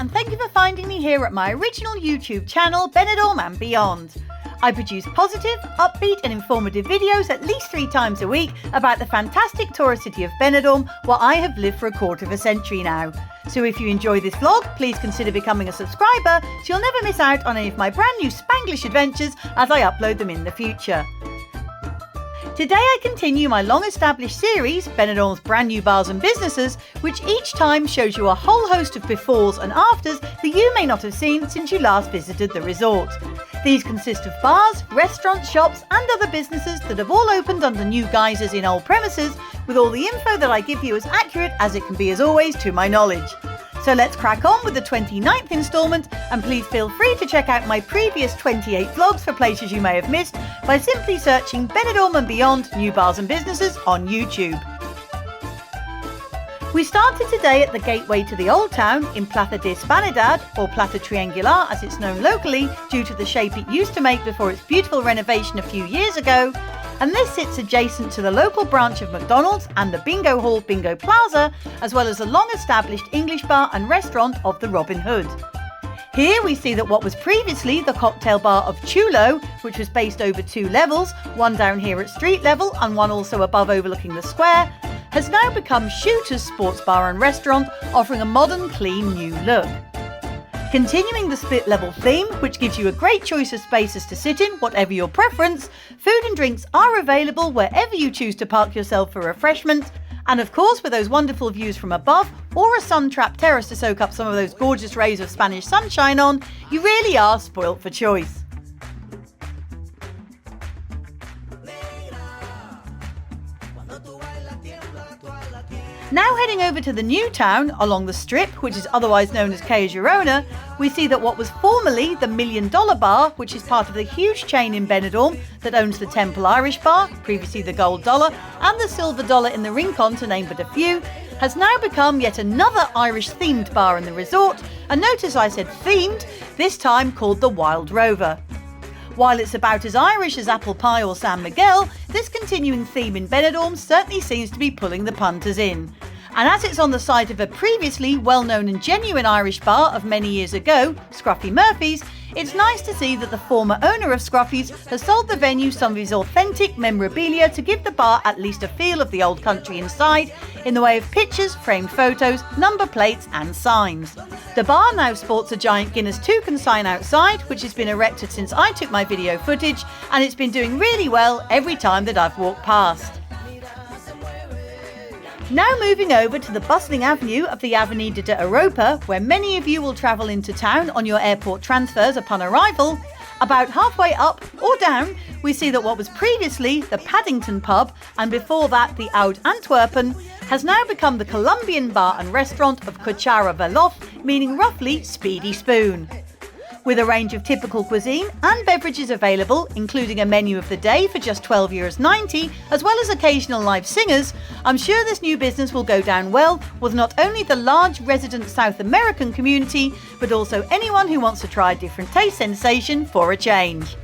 and thank you for finding me here at my original YouTube channel, Benidorm and Beyond. I produce positive, upbeat and informative videos at least 3 times a week about the fantastic tourist city of Benidorm, where I have lived for a quarter of a century now. So if you enjoy this vlog, please consider becoming a subscriber so you'll never miss out on any of my brand new Spanglish adventures as I upload them in the future. Today I continue my long-established series, Benidorm's brand new bars and businesses, which each time shows you a whole host of befores and afters that you may not have seen since you last visited the resort. These consist of bars, restaurants, shops and other businesses that have all opened under new guises in old premises, with all the info that I give you as accurate as it can be, as always, to my knowledge. So let's crack on with the 29th instalment, and please feel free to check out my previous 28 vlogs for places you may have missed by simply searching Benidorm and Beyond New Bars and Businesses on YouTube. We started today at the gateway to the Old Town in Plaza de Hispanidad, or Plaza Triangular as it's known locally due to the shape it used to make before its beautiful renovation a few years ago, and this sits adjacent to the local branch of McDonald's and the bingo hall Bingo Plaza, as well as the long-established English bar and restaurant of the Robin Hood. Here we see that what was previously the cocktail bar of Chulo, which was based over 2 levels, one down here at street level and one also above overlooking the square, has now become Shooter's Sports Bar and Restaurant, offering a modern, clean new look. Continuing the split level theme, which gives you a great choice of spaces to sit in, whatever your preference, food and drinks are available wherever you choose to park yourself for refreshment, and of course with those wonderful views from above, or a sun-trapped terrace to soak up some of those gorgeous rays of Spanish sunshine on, you really are spoilt for choice. Now heading over to the new town along the strip, which is otherwise known as Calle Girona, we see that what was formerly the $1 Million Bar, which is part of the huge chain in Benidorm that owns the Temple Irish Bar, previously the Gold Dollar, and the Silver Dollar in the Rincon, to name but a few, has now become yet another Irish-themed bar in the resort, and notice I said themed, this time called the Wild Rover. While it's about as Irish as apple pie or San Miguel, this continuing theme in Benidorm certainly seems to be pulling the punters in. And as it's on the site of a previously well-known and genuine Irish bar of many years ago, Scruffy Murphy's, it's nice to see that the former owner of Scruffy's has sold the venue some of his authentic memorabilia to give the bar at least a feel of the old country inside, in the way of pictures, framed photos, number plates and signs. The bar now sports a giant Guinness toucan sign outside, which has been erected since I took my video footage, and it's been doing really well every time that I've walked past. Now moving over to the bustling avenue of the Avenida de Europa, where many of you will travel into town on your airport transfers upon arrival. About halfway up or down, we see that what was previously the Paddington pub, and before that the Oud Antwerpen, has now become the Colombian bar and restaurant of Cuchara Veloz, meaning roughly speedy spoon. With a range of typical cuisine and beverages available, including a menu of the day for just €12.90, as well as occasional live singers, I'm sure this new business will go down well with not only the large resident South American community, but also anyone who wants to try a different taste sensation for a change.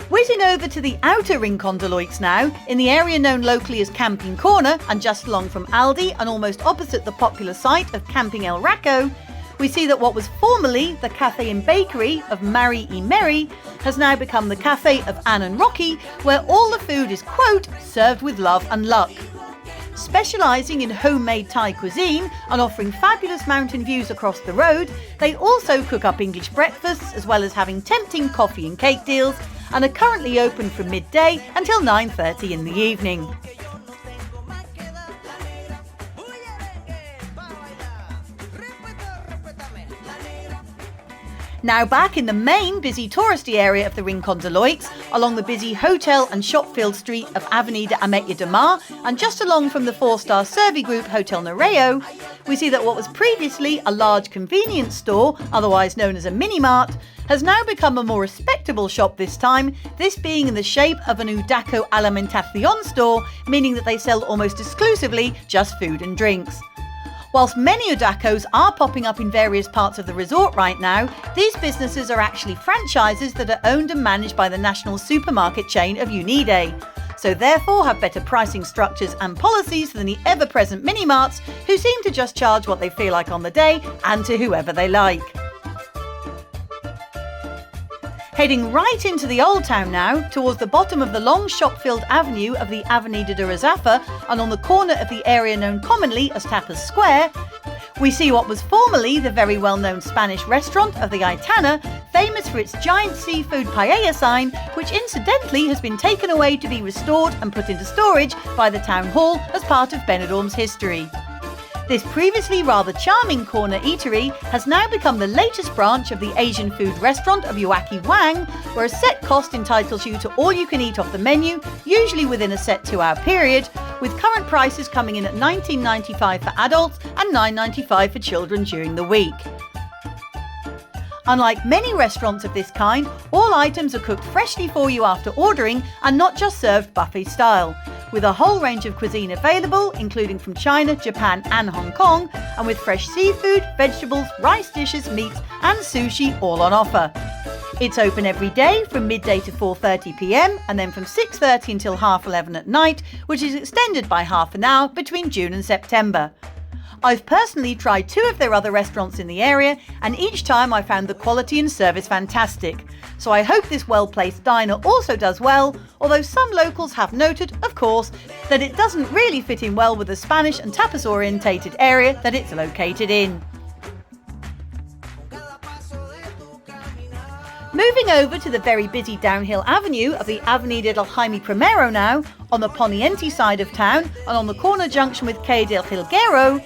Whizzing over to the outer Rincon de Loix now, in the area known locally as Camping Corner and just along from Aldi and almost opposite the popular site of Camping El Racco, we see that what was formerly the Cafe and Bakery of Mary y Mary has now become the Cafe of Anne and Rocky, where all the food is, quote, served with love and luck. Specialising in homemade Thai cuisine and offering fabulous mountain views across the road, they also cook up English breakfasts as well as having tempting coffee and cake deals, and are currently open from midday until 9:30 in the evening. Now back in the main busy touristy area of the Rincon de Loix, along the busy hotel and shop-filled street of Avenida Ametlla de Mar, and just along from the 4-star Servi Group Hotel Nereo, we see that what was previously a large convenience store, otherwise known as a mini-mart, has now become a more respectable shop this time, this being in the shape of an Udaco Alimentación store, meaning that they sell almost exclusively just food and drinks. Whilst many Udacos are popping up in various parts of the resort right now, these businesses are actually franchises that are owned and managed by the national supermarket chain of Unide. so therefore have better pricing structures and policies than the ever-present mini-marts, who seem to just charge what they feel like on the day and to whoever they like. Heading right into the Old Town now, towards the bottom of the long shop-filled avenue of the Avenida de Razafa and on the corner of the area known commonly as Tapas Square, we see what was formerly the very well-known Spanish restaurant of the Aitana, famous for its giant seafood paella sign, which incidentally has been taken away to be restored and put into storage by the town hall as part of Benidorm's history. This previously rather charming corner eatery has now become the latest branch of the Asian food restaurant of Yuaki Wang, where a set cost entitles you to all you can eat off the menu, usually within a set 2-hour period, with current prices coming in at $19.95 for adults and $9.95 for children during the week. Unlike many restaurants of this kind, all items are cooked freshly for you after ordering and not just served buffet style, with a whole range of cuisine available, including from China, Japan and Hong Kong, and with fresh seafood, vegetables, rice dishes, meats and sushi all on offer. It's open every day from midday to 4:30 p.m. and then from 6:30 until 11:30 at night, which is extended by half an hour between June and September. I've personally tried 2 of their other restaurants in the area, and each time I found the quality and service fantastic. So I hope this well-placed diner also does well, although some locals have noted, of course, that it doesn't really fit in well with the Spanish and tapas-orientated area that it's located in. Moving over to the very busy downhill avenue of the Avenida del Jaime Primero now, on the Poniente side of town and on the corner junction with Calle del Jilguero,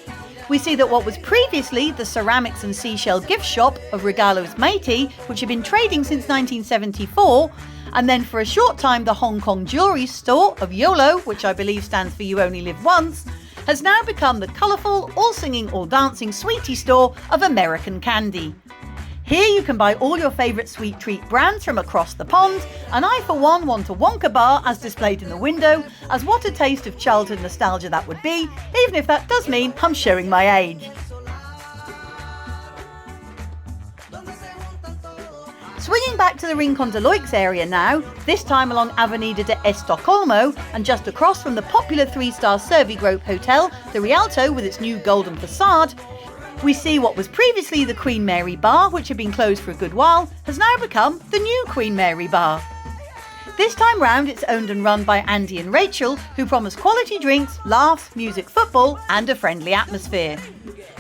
we see that what was previously the ceramics and seashell gift shop of Regalos Meiti, which had been trading since 1974, and then for a short time the Hong Kong jewellery store of YOLO, which I believe stands for You Only Live Once, has now become the colourful, all-singing, all-dancing sweetie store of American candy. Here you can buy all your favourite sweet treat brands from across the pond, and I for one want a Wonka bar as displayed in the window, as what a taste of childhood nostalgia that would be, even if that does mean I'm showing my age. Swinging back to the Rincon de Loix area now, this time along Avenida de Estocolmo and just across from the popular 3-star Servigrove Hotel, the Rialto with its new golden facade, we see what was previously the Queen Mary Bar, which had been closed for a good while, has now become the new Queen Mary Bar. This time round it's owned and run by Andy and Rachel, who promise quality drinks, laughs, music, football and a friendly atmosphere.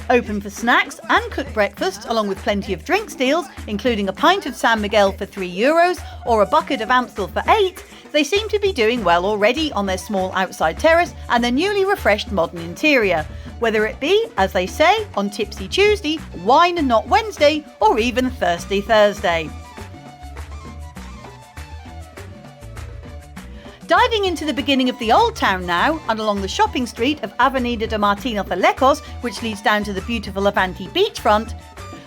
Open for snacks and cooked breakfast, along with plenty of drinks deals, including a pint of San Miguel for €3 or a bucket of Amstel for $8, they seem to be doing well already on their small outside terrace and their newly refreshed modern interior. Whether it be, as they say, on Tipsy Tuesday, Wine Not Wednesday, or even Thirsty Thursday. Diving into the beginning of the Old Town now, and along the shopping street of Avenida de Martín Azalecos, which leads down to the beautiful Avanti beachfront,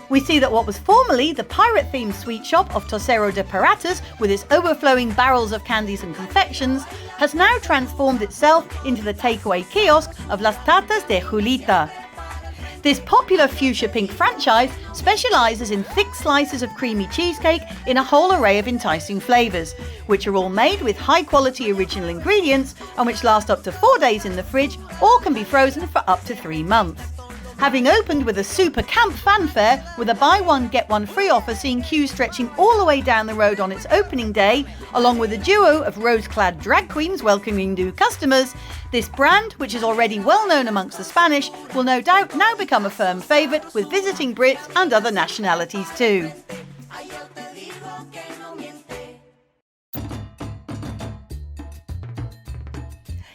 we see that what was formerly the pirate-themed sweet shop of Tosero de Piratas, with its overflowing barrels of candies and confections, has now transformed itself into the takeaway kiosk of Las Tartas de Julita. This popular fuchsia pink franchise specialises in thick slices of creamy cheesecake in a whole array of enticing flavours, which are all made with high-quality original ingredients and which last up to 4 days in the fridge or can be frozen for up to 3 months. Having opened with a super camp fanfare with a buy one get one free offer seeing queues stretching all the way down the road on its opening day, along with a duo of rose-clad drag queens welcoming new customers, this brand, which is already well known amongst the Spanish, will no doubt now become a firm favourite with visiting Brits and other nationalities too.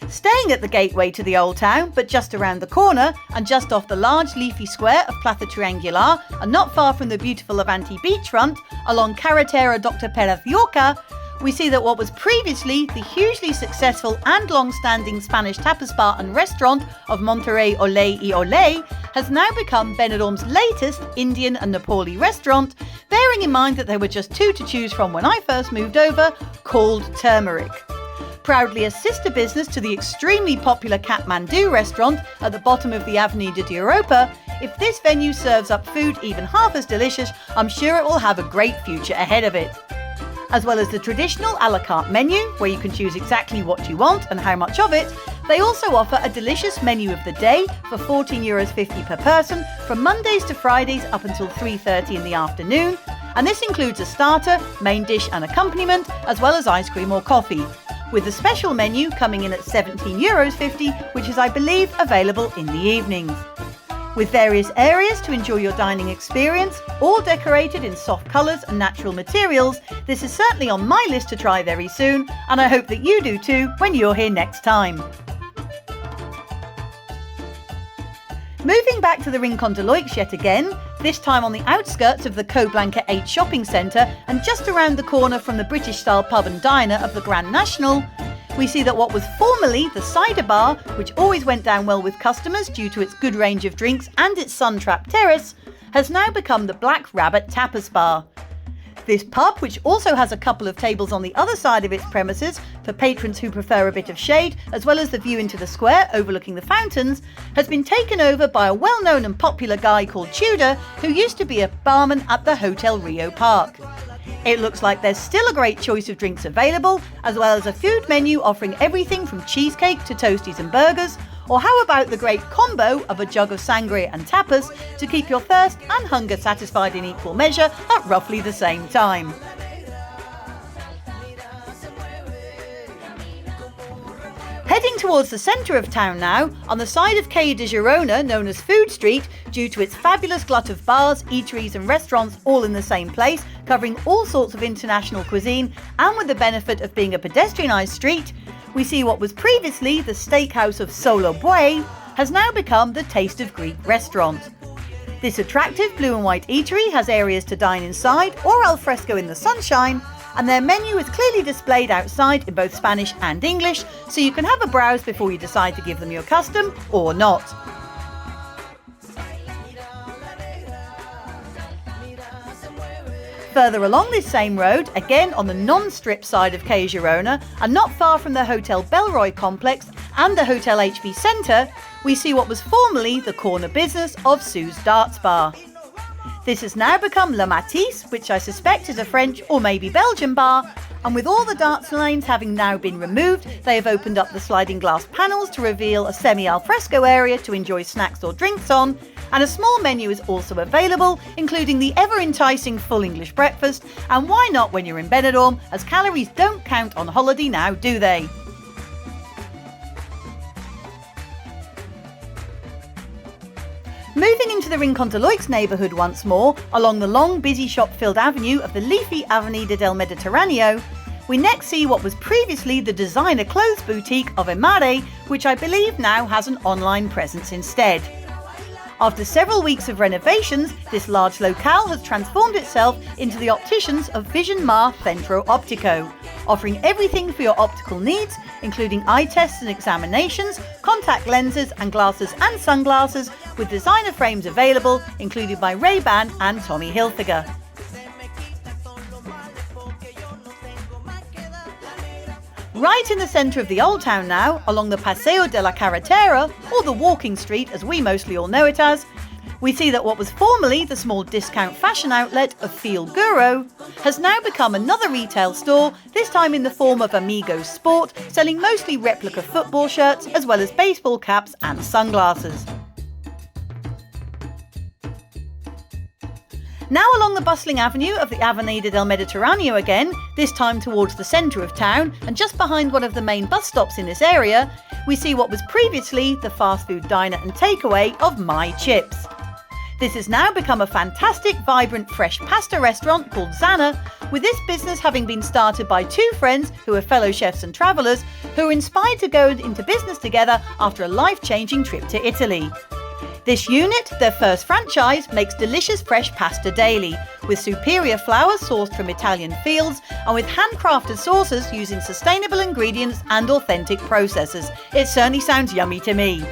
Staying at the gateway to the Old Town, but just around the corner and just off the large leafy square of Plaza Triangular and not far from the beautiful Avanti beachfront, along Carretera Dr. Pérez Llorca, we see that what was previously the hugely successful and long-standing Spanish tapas bar and restaurant of Monterrey Olé y Olé has now become Benidorm's latest Indian and Nepali restaurant, bearing in mind that there were just 2 to choose from when I first moved over, called Turmeric. Proudly a sister business to the extremely popular Kathmandu restaurant at the bottom of the Avenida de Europa, if this venue serves up food even half as delicious, I'm sure it will have a great future ahead of it. As well as the traditional a la carte menu, where you can choose exactly what you want and how much of it, they also offer a delicious menu of the day for €14.50 per person from Mondays to Fridays up until 3:30 in the afternoon. And this includes a starter, main dish and accompaniment, as well as ice cream or coffee, with the special menu coming in at €17.50, which is, I believe, available in the evenings. With various areas to enjoy your dining experience, all decorated in soft colours and natural materials, this is certainly on my list to try very soon, and I hope that you do too when you're here next time. Moving back to the Rincon de Leix yet again, this time on the outskirts of the Coblanca 8 shopping centre and just around the corner from the British-style pub and diner of the Grand National, we see that what was formerly the cider bar, which always went down well with customers due to its good range of drinks and its sun-trapped terrace, has now become the Black Rabbit Tapas bar. This pub, which also has a couple of tables on the other side of its premises for patrons who prefer a bit of shade, as well as the view into the square overlooking the fountains, has been taken over by a well-known and popular guy called Tudor, who used to be a barman at the Hotel Rio Park. It looks like there's still a great choice of drinks available, as well as a food menu offering everything from cheesecake to toasties and burgers, or how about the great combo of a jug of sangria and tapas to keep your thirst and hunger satisfied in equal measure at roughly the same time. Heading towards the centre of town now, on the side of Calle de Girona known as Food Street, due to its fabulous glut of bars, eateries and restaurants all in the same place, covering all sorts of international cuisine, and with the benefit of being a pedestrianised street, we see what was previously the steakhouse of Solo Buey has now become the Taste of Greek restaurant. This attractive blue and white eatery has areas to dine inside or al fresco in the sunshine, and their menu is clearly displayed outside in both Spanish and English, so you can have a browse before you decide to give them your custom or not. Further along this same road, again on the non-strip side of Calle Girona, and not far from the Hotel Belroy complex and the Hotel HB Centre, we see what was formerly the corner business of Sue's Darts Bar. This has now become Le Matisse, which I suspect is a French or maybe Belgian bar, and with all the darts lanes having now been removed, they have opened up the sliding glass panels to reveal a semi-alfresco area to enjoy snacks or drinks on, and a small menu is also available, including the ever-enticing full English breakfast, and why not when you're in Benidorm, as calories don't count on holiday now, do they? Moving into the Rincon de Leix neighbourhood once more, along the long, busy shop-filled avenue of the leafy Avenida del Mediterraneo, we next see what was previously the designer clothes boutique of Emare, which I believe now has an online presence instead. After several weeks of renovations, this large locale has transformed itself into the opticians of Vision Mar Centro Optico, offering everything for your optical needs, including eye tests and examinations, contact lenses and glasses and sunglasses, with designer frames available, included by Ray-Ban and Tommy Hilfiger. Right in the centre of the Old Town now, along the Paseo de la Carretera, or the Walking Street as we mostly all know it as, we see that what was formerly the small discount fashion outlet of Feel Guru has now become another retail store, this time in the form of Amigos Sport, selling mostly replica football shirts as well as baseball caps and sunglasses. Now along the bustling avenue of the Avenida del Mediterraneo again, this time towards the centre of town and just behind one of the main bus stops in this area, we see what was previously the fast food diner and takeaway of My Chips. This has now become a fantastic, vibrant, fresh pasta restaurant called Zana, with this business having been started by two friends who are fellow chefs and travellers who were inspired to go into business together after a life-changing trip to Italy. This unit, their first franchise, makes delicious fresh pasta daily, with superior flour sourced from Italian fields and with handcrafted sauces using sustainable ingredients and authentic processes. It certainly sounds yummy to me.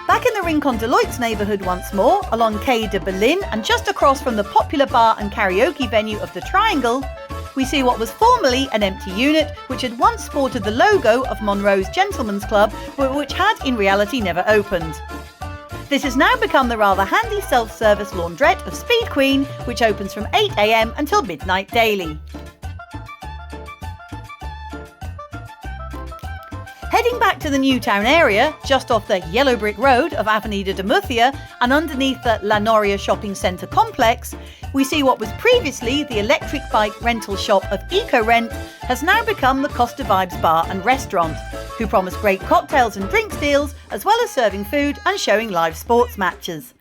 Back in the Rincon de Leix neighbourhood once more, along Quai de Berlin and just across from the popular bar and karaoke venue of the Triangle, we see what was formerly an empty unit, which had once sported the logo of Monroe's Gentlemen's Club, but which had in reality never opened. This has now become the rather handy self-service laundrette of Speed Queen, which opens from 8 a.m. until midnight daily. Heading back to the Newtown area, just off the yellow brick road of Avenida de Murcia and underneath the La Noria shopping centre complex, we see what was previously the electric bike rental shop of EcoRent has now become the Costa Vibes bar and restaurant, who promise great cocktails and drinks deals, as well as serving food and showing live sports matches.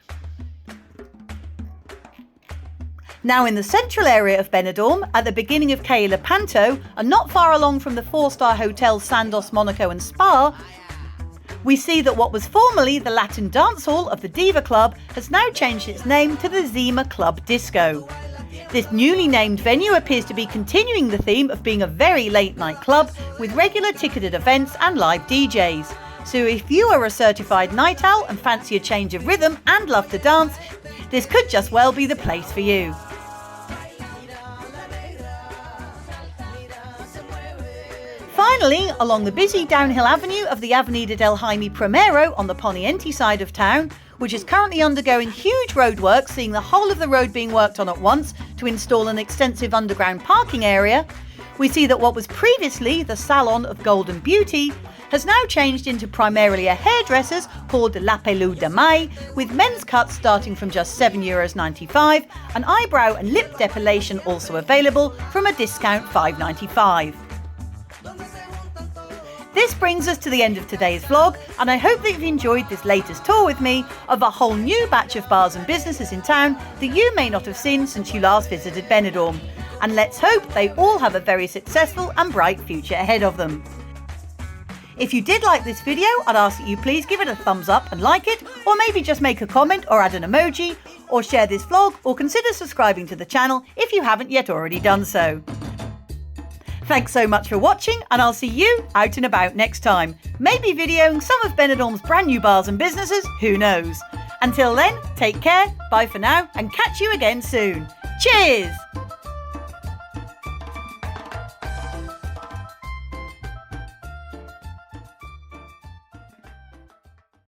Now in the central area of Benidorm, at the beginning of Calle Lepanto, and not far along from the 4-star hotel Sandos Monaco and Spa, we see that what was formerly the Latin dance hall of the Diva Club has now changed its name to the Zima Club Disco. This newly named venue appears to be continuing the theme of being a very late night club with regular ticketed events and live DJs. So if you are a certified night owl and fancy a change of rhythm and love to dance, this could just well be the place for you. Finally, along the busy downhill avenue of the Avenida del Jaime Primero on the Poniente side of town, which is currently undergoing huge roadworks, seeing the whole of the road being worked on at once to install an extensive underground parking area, we see that what was previously the Salon of Golden Beauty has now changed into primarily a hairdresser's called La Pelou de Mai, with men's cuts starting from just €7.95 and eyebrow and lip depilation also available from a discount €5.95. This brings us to the end of today's vlog, and I hope that you've enjoyed this latest tour with me of a whole new batch of bars and businesses in town that you may not have seen since you last visited Benidorm. And let's hope they all have a very successful and bright future ahead of them. If you did like this video, I'd ask that you please give it a thumbs up and like it, or maybe just make a comment or add an emoji, or share this vlog, or consider subscribing to the channel if you haven't yet already done so. Thanks so much for watching, and I'll see you out and about next time. Maybe videoing some of Benidorm's brand new bars and businesses, who knows? Until then, take care, bye for now, and catch you again soon. Cheers!